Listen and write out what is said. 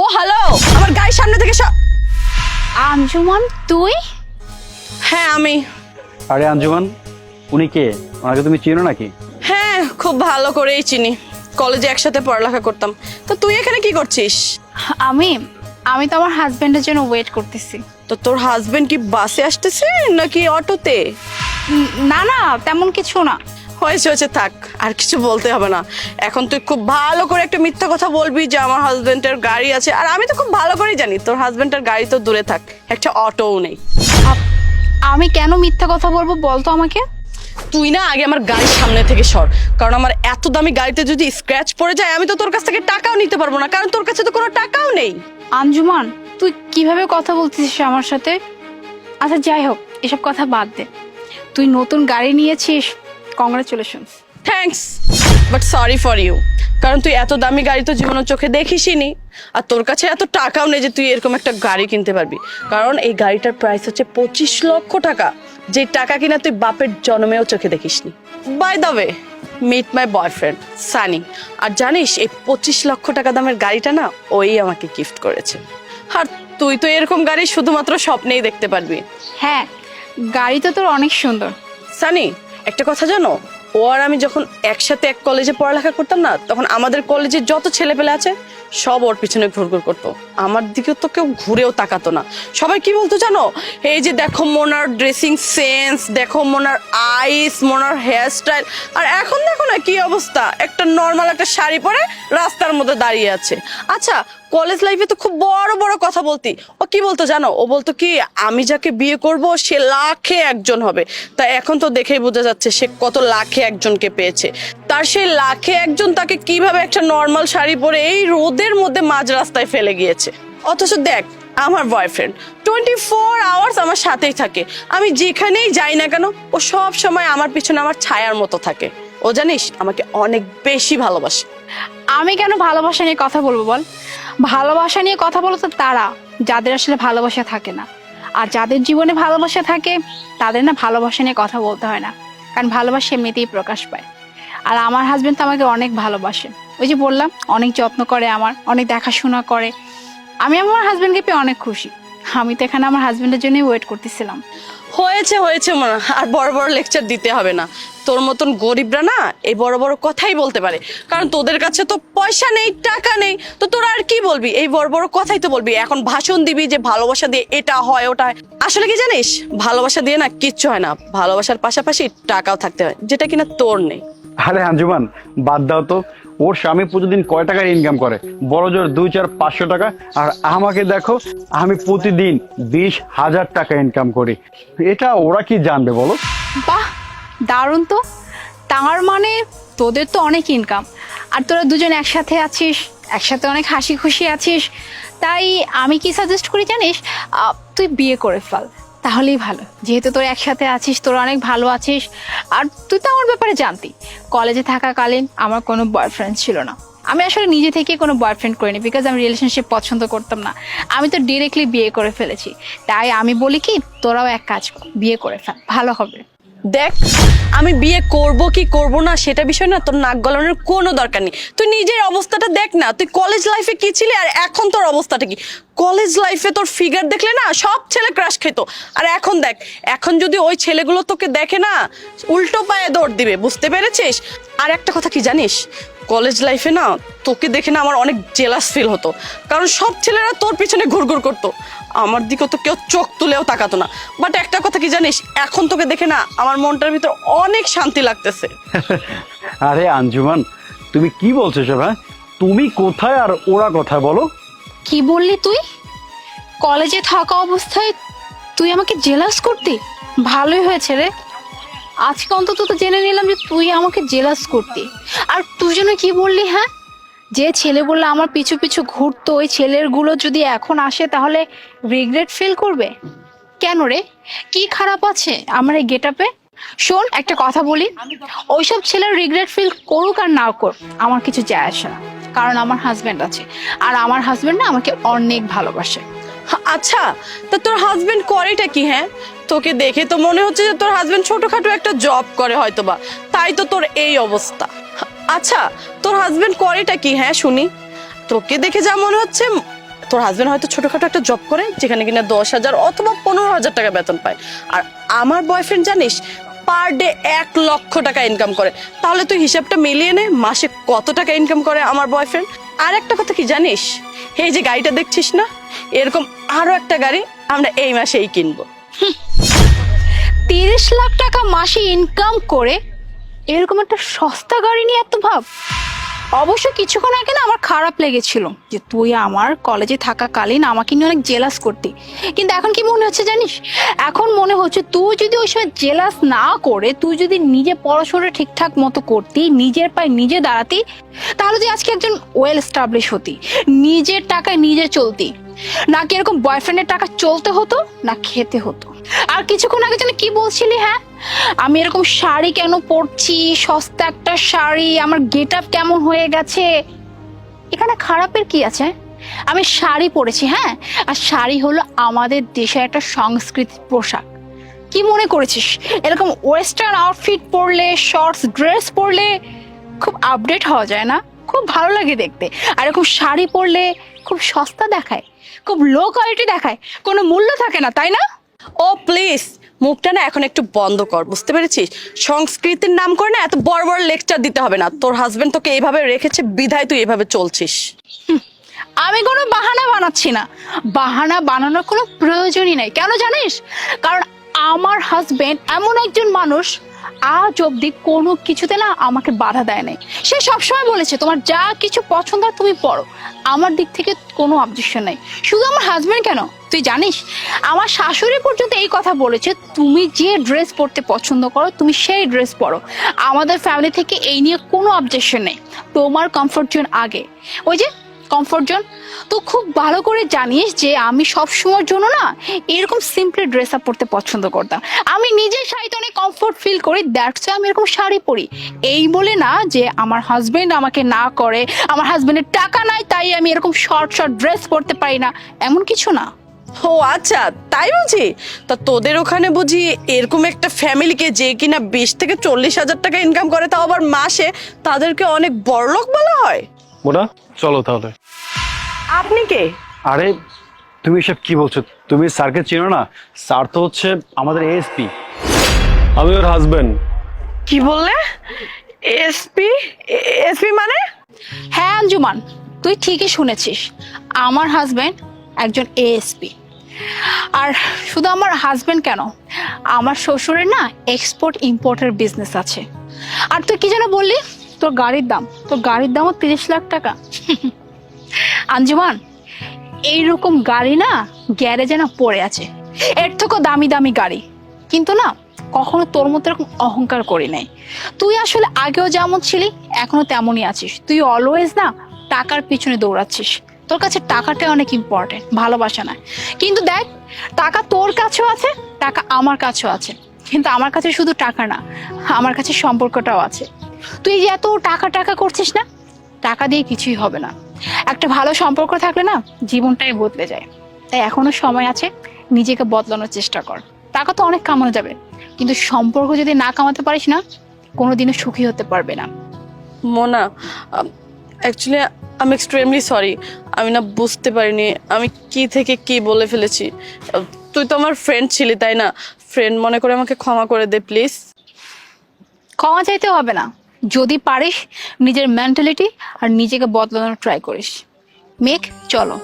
ও hello, আমার গায়ের সামনে থেকে আঞ্জুমান তুই? হ্যাঁ আমি। আরে আঞ্জুমান, উনি কে? ওনাকে তুমি চিনো নাকি? হ্যাঁ খুব ভালো করেই চিনি, কলেজে একসাথে পড়ালেখা করতাম। তো তুই এখানে কি করছিস? আমি আমি তো আমার হাজবেন্ডের জন্য ওয়েট করতেছি। তো তোর হাজবেন্ড কি বাসে আসতেছে নাকি অটোতে? না না, তেমন কিছু না। হয়েছে হয়েছে, থাক, আর কিছু বলতে হবে না। এখন তুই খুব ভালো করে একটা মিথ্যা কথা বলবি যে আমার হাজবেন্ডের গাড়ি আছে, আর আমি তো খুব ভালো করেই জানি তোর হাজবেন্ডের গাড়ি তো দূরে থাক, একটা অটোও নেই। আমি কেন মিথ্যা কথা বলবো বলতো আমাকে? তুই না আগে আমার গাড়ির সামনে থেকে সর, কারণ আমার এত দামি গাড়িতে যদি স্ক্র্যাচ পড়ে যায় আমি তো তোর কাছ থেকে টাকাও নিতে পারবো না, কারণ তোর কাছে তো কোনো টাকাও নেই। আঞ্জুমান, তুই কিভাবে কথা বলতেছিস আমার সাথে? আচ্ছা যাই হোক, এসব কথা বাদ দে। তুই নতুন গাড়ি নিয়েছিস, congratulations. Thanks, but sorry for you, কারণ তুই এত দামি গাড়ি তো জীবনের চোখে দেখিসনি, আর তোর কাছে এত টাকাও নেই যে তুই এরকম একটা গাড়ি কিনতে পারবি। কারণ এই গাড়িটার প্রাইস হচ্ছে 25 লক্ষ টাকা, যে টাকা কিনা তুই বাপের জন্মেও চোখে দেখিসনি। By the way, meet my boyfriend Sunny. আর জানিস এই 25 লক্ষ টাকা দামের গাড়িটা না ওই আমাকে গিফট করেছে। আর তুই তো এরকম গাড়ি শুধুমাত্র স্বপ্নেই দেখতে পারবি। হ্যাঁ, গাড়ি তো তোর অনেক সুন্দর। সানি, একটা কথা জানো, ও আর আমি যখন একসাথে এক কলেজে পড়ালেখা করতাম না, তখন আমাদের কলেজে যত ছেলেপেলে আছে সব ওর পিছনে ঘুরঘুর করতো, আমার দিকে তো কেউ ঘুরেও তাকাতো না। সবাই কি বলতো জানো, এই যে দেখো মোনার ড্রেসিং সেন্স, দেখো মোনার আইস, মোনার হেয়ার স্টাইল। আর এখন দেখো না কি অবস্থা, একটা নর্মাল একটা শাড়ি পরে রাস্তার মধ্যে দাঁড়িয়ে আছে। আচ্ছা, কলেজ লাইফে তো খুব বড় বড় কথা বলতি। ও কি বলতো জানো, ও বলতো কি আমি যাকে বিয়ে করব সে লাখে একজন হবে। তাই এখন তো দেখেই বোঝা যাচ্ছে সে কত লাখে একজনকে পেয়েছে। তার সেই লাখে একজন তাকে কিভাবে একটা নর্মাল শাড়ি পরে এই রোদের মধ্যে মাঝ রাস্তায় ফেলে গিয়েছে। অথচ দেখ, আমার বয়ফ্রেন্ড 24 আওয়ার্স আমার সাথেই থাকে, আমি যেখানেই যাই না কেন ও সব সময় আমার পিছনে আমার ছায়ার মতো থাকে। ও জানিস আমাকে অনেক বেশি ভালোবাসে। আমি কেন ভালোবাসা নিয়ে কথা বলবো বল? ভালোবাসা নিয়ে কথা বলো তো তারা, যাদের আসলে ভালোবাসা থাকে না। আর যাদের জীবনে ভালোবাসা থাকে তাদের না ভালোবাসা নিয়ে কথা বলতে হয় না, কারণ ভালোবাসা এমনিতেই প্রকাশ পায়। আর আমার হাজবেন্ড তো আমাকে অনেক ভালোবাসে, ওই যে বললাম অনেক যত্ন করে, আমার অনেক দেখাশোনা করে। আমি আমার হাজবেন্ডকে পেয়ে অনেক খুশি। আমি তো এখানে আমার হাজবেন্ডের জন্যই ওয়েট করতেছিলাম। হয়েছে হয়েছে মনে, আর বড় বড় লেকচার দিতে হবে না। তোর মতন গরিবরা না এই বড় বড় কথাই বলতে পারে, কারণ তোদের কাছে তো পয়সা নেই, টাকা নেই, তো তোরা আর কি বলবি, এই বড় বড় কথাই তো বলবি। এখন ভাষণ দিবি যে ভালোবাসা দিয়ে এটা হয় ওটা হয়। আসলে কি জানিস, ভালোবাসা দিয়ে না কিচ্ছু হয় না, ভালোবাসার পাশাপাশি টাকাও থাকতে হয়, যেটা কিনা তোর নেই। আরে আঞ্জুমান, বাদ দাও তো। ওর স্বামী প্রতিদিন কয় টাকা ইনকাম করে? বড় জোর 2-4-500 টাকা। আর আমাকে দেখো, আমি প্রতিদিন 20,000 টাকা ইনকাম করি। এটা ওরা কি জানবে বলো? বাহ, দারুণ তো। তার মানে তোদের তো অনেক ইনকাম, আর তোরা দুজন একসাথে আছিস, একসাথে অনেক হাসি খুশি আছিস। তাই আমি কি সাজেস্ট করি জানিস, তুই বিয়ে করে ফেল, তাহলেই ভালো। যেহেতু তোরা একসাথে আছিস, তোরা অনেক ভালো আছিস। আর তুই তো আমার ব্যাপারে জানতি, কলেজে থাকাকালীন আমার কোনো বয়ফ্রেন্ড ছিল না। আমি আসলে নিজে থেকে কোনো বয়ফ্রেন্ড করিনি, বিকজ আমি রিলেশনশিপ পছন্দ করতাম না। আমি তো ডিরেক্টলি বিয়ে করে ফেলেছি। তাই আমি বলি কি, তোরাও এক কাজ কর, বিয়ে করে ফেল, ভালো হবে। দেখ, আমি বিয়ে করব কি করব না সেটা বিষয় না তোর নাক গলানোর কোনো দরকার নেই। তুই নিজের অবস্থাটা দেখ না, তুই কলেজ লাইফে কি ছিলি আর এখন তোর অবস্থাটা কি। কলেজ লাইফে তোর ফিগার দেখলে না সব ছেলে ক্রাশ খেত, আর এখন দেখ, এখন যদি ওই ছেলেগুলো তোকে দেখে না উল্টো পায়ে দৌড় দিবে, বুঝতে পেরেছিস? আর একটা কথা কি জানিস, কলেজ লাইফে না তোকে দেখে না আমার অনেক জেলাস ফিল হতো, কারণ সব ছেলেরা তোর পিছনে ঘুরঘুর করতো, আমার দিকে তো কেউ চোখ তুলেও তাকাতো না। বাট একটা কথা কি জানিস, এখন তোকে দেখে না আমার মনটার ভিতর অনেক শান্তি লাগতেছে। আরে আঞ্জুমান, তুমি কি বলছো সব? হ্যাঁ, তুমি কোথায় আর ওরা কোথায় বলো? কি বললি তুই? কলেজে থাকা অবস্থায় তুই আমাকে জেলাস করতি? ভালোই হয়েছে রে, আজকে অন্তত তো জেনে নিলাম যে তুই আমাকে জেলাস করতি। আর তুই যেন কি বললি, হ্যাঁ, যে ছেলে বললে আমার পিছু পিছু ঘুরতো, ওই ছেলেগুলো যদি এখন আসে তাহলে রিগ্রেট ফিল করবে? কেন রে, কি খারাপ আছে আমার এই গেট আপে? শোন, একটা কথা বলি, ওইসব ছেলের রিগ্রেট ফিল করুক আর না করুক আমার কিছু যায় আসে না, কারণ আমার হাজবেন্ড আছে, আর আমার হাজবেন্ড না আমাকে অনেক ভালোবাসে। আচ্ছা, তা তোর হাজবেন্ড করেটা কি? হ্যাঁ, তোকে দেখে তো মনে হচ্ছে যে তোর হাজবেন্ড ছোটখাটো একটা জব করে হয়তোবা, তাই তো তোর এই অবস্থা। আচ্ছা, তোর হাজবেন্ড করেটা কি? হ্যাঁ শুনি, তোকে দেখে যা মনে হচ্ছে তোর হাজবেন্ড হয়তো ছোটখাটো একটা জব করে যেখানে কিনা 10,000 অথবা 15,000 টাকা বেতন পায়, আর আমার বয়ফ্রেন্ড জানিস পার ডে 1 লক্ষ টাকা ইনকাম করে। তাহলে তুই হিসাবটা মিলিয়ে নে মাসে কত টাকা ইনকাম করে আমার বয়ফ্রেন্ড। আর একটা কথা কি জানিস, এই যে গাড়িটা দেখছিস না, এরকম আরো একটা গাড়ি আমরা এই মাসেই কিনবো। 30 লাখ টাকা মাসে ইনকাম করে এরকম একটা সস্তা গাড়ি নিয়ে এত ভাব। অবশ্য কিছুক্ষণ আগে না আমার খারাপ লেগেছিল যে তুই আমার কলেজে থাকাকালীন আমাকে নিয়ে অনেক জেলাস করতি, কিন্তু এখন কি মনে হচ্ছে জানিস, এখন মনে হচ্ছে তুই যদি ওই সময় জেলাস না করে তুই যদি নিজে পড়াশোনা ঠিকঠাক মতো করতি, নিজের পায়ে নিজে দাঁড়াতি, তাহলে তুই আজকে একজন ওয়েল এস্টাবলিশ হতি, নিজের টাকায় নিজে চলতি, নাকি এরকম বয়ফ্রেন্ডের টাকা চলতে হতো না খেতে হতো। আর কিছুক্ষণ আগে যেন কি বলছিলি, হ্যাঁ আমি এরকম শাড়ি কেন পরছি, সস্তা একটা শাড়ি, আমার গেট আপ কেমন হয়ে গেছে, এখানে খারাপের কি আছে? আমি শাড়ি পরেছি, হ্যাঁ, আর শাড়ি হলো আমাদের দেশের একটা সংস্কৃতির পোশাক। কি মনে করেছিস এরকম ওয়েস্টার্ন আউটফিট পরলে, শর্টস ড্রেস পরলে খুব আপডেট হওয়া যায় না? খুব ভালো লাগে দেখতে। আর এরকম শাড়ি পরলে খুব সস্তা দেখায়, খুব লো কোয়ালিটি দেখায়, কোনো মূল্য থাকে না, তাই না? ও প্লিজ, মুখটা না এখন একটু বন্ধ কর, বুঝতে পেরেছিস? সংস্কৃতির নাম করে না এত বড় বড় লেকচার দিতে হবে না। তোর হাজবেন্ড তোকে এইভাবে রেখেছে বিধায় তুই এভাবে চলছিস। আমি কোনো বাহানা বানাচ্ছি না, বাহানা বানানোর কোনো প্রয়োজনই নাই। কেন জানিস? কারণ আমার হাজবেন্ড এমন একজন মানুষ আজ অব্দি কোনো কিছুতে না আমাকে বাধা দেয় নাই। সে সবসময় বলেছে তোমার যা কিছু পছন্দ হয় তুমি পড়ো, আমার দিক থেকে কোনো অবজেকশন নাই। শুধু আমার হাজবেন্ড কেন, তুই জানিস আমার শাশুড়ি পর্যন্ত এই কথা বলেছে তুমি যে ড্রেস পরতে পছন্দ করো তুমি সেই ড্রেস পরো, আমাদের ফ্যামিলি থেকে এই নিয়ে কোনো অবজেকশন নেই। তোমার কমফোর্ট জোন আগে। ওই যে কমফোর্ট জোন, তো খুব ভালো করে জানিস যে আমি সব সময়ের জন্য না এরকম সিম্পলি ড্রেস আপ পরতে পছন্দ করতাম। আমি নিজে শাড়িতে অনেক কমফোর্ট ফিল করি, দ্যাটস ওয়াই আমি এরকম শাড়ি পরি। এই বলে না যে আমার হাজবেন্ড আমাকে না করে, আমার হাজবেন্ডের টাকা নাই তাই আমি এরকম শর্ট শর্ট ড্রেস পরতে পারি না, এমন কিছু না। ও আচ্ছা, তাই বুঝি? তা তোদের ওখানে বুঝি এরকম একটা ফ্যামিলিকে যে কিনা 20 থেকে 40,000 টাকা ইনকাম করে, তাও আবার মাসে, তাদেরকে অনেক বড়লোক বলা হয়? মোনা চলো তাহলে। আপনি কে? আরে তুমি এসব কি বলছো? তুমি স্যারকে চেনো না? স্যার তো হচ্ছে আমাদের এএসপি। আমি ওর হাজবেন্ড। কি বললে? এসপি? এসপি মানে? হ্যাঁ আঞ্জুমান, তুই ঠিকই শুনেছিস, আমার হাজবেন্ড একজন এএসপি। আর শুধু আমার হাজবেন্ড কেন, আমার শ্বশুরের না এক্সপোর্ট ইম্পোর্টের বিজনেস আছে। আর তুই কি যেন বললি তোর গাড়ির দামও 30 লাখ টাকা। আঞ্জুমান, এইরকম গাড়ি না গ্যারেজে না পড়ে আছে, এর থেকেও দামি দামি গাড়ি, কিন্তু না কখনো তোর মতো এরকম অহংকার করি নাই। তুই আসলে আগেও যেমন ছিলি এখনো তেমনই আছিস। তুই অলওয়েজ না টাকার পিছনে দৌড়াচ্ছিস, তোর কাছে টাকাটা অনেক ইম্পর্টেন্ট, ভালোবাসা না। কিন্তু দেখ, টাকা তোর কাছেও আছে, টাকা আমার কাছেও আছে, কিন্তু আমার কাছে শুধু টাকা না, আমার কাছে সম্পর্কটাও আছে। তুই যে এত টাকা টাকা করছিস না, টাকা দিয়ে কিছুই হবে না। একটা ভালো সম্পর্ক থাকলে না জীবনটাই বদলে যায়। তাই এখনো সময় আছে, নিজেকে বদলানোর চেষ্টা কর। টাকা তো অনেক কামানো যাবে, কিন্তু সম্পর্ক যদি না কামাতে পারিস না, কোনোদিনও সুখী হতে পারবে না। মোনা, অ্যাকচুয়ালি আমি এক্সট্রিমলি সরি। আমি না বুঝতে পারিনি আমি কি থেকে কি বলে ফেলেছি। তুই তো আমার ফ্রেন্ড ছিলি, তাই না? ফ্রেন্ড মনে করে আমাকে ক্ষমা করে দে প্লিজ। ক্ষমা চাইতে হবে না, যদি পারিস নিজের মেন্টালিটি আর নিজেকে বদলানোর ট্রাই করিস। মেঘ চলো।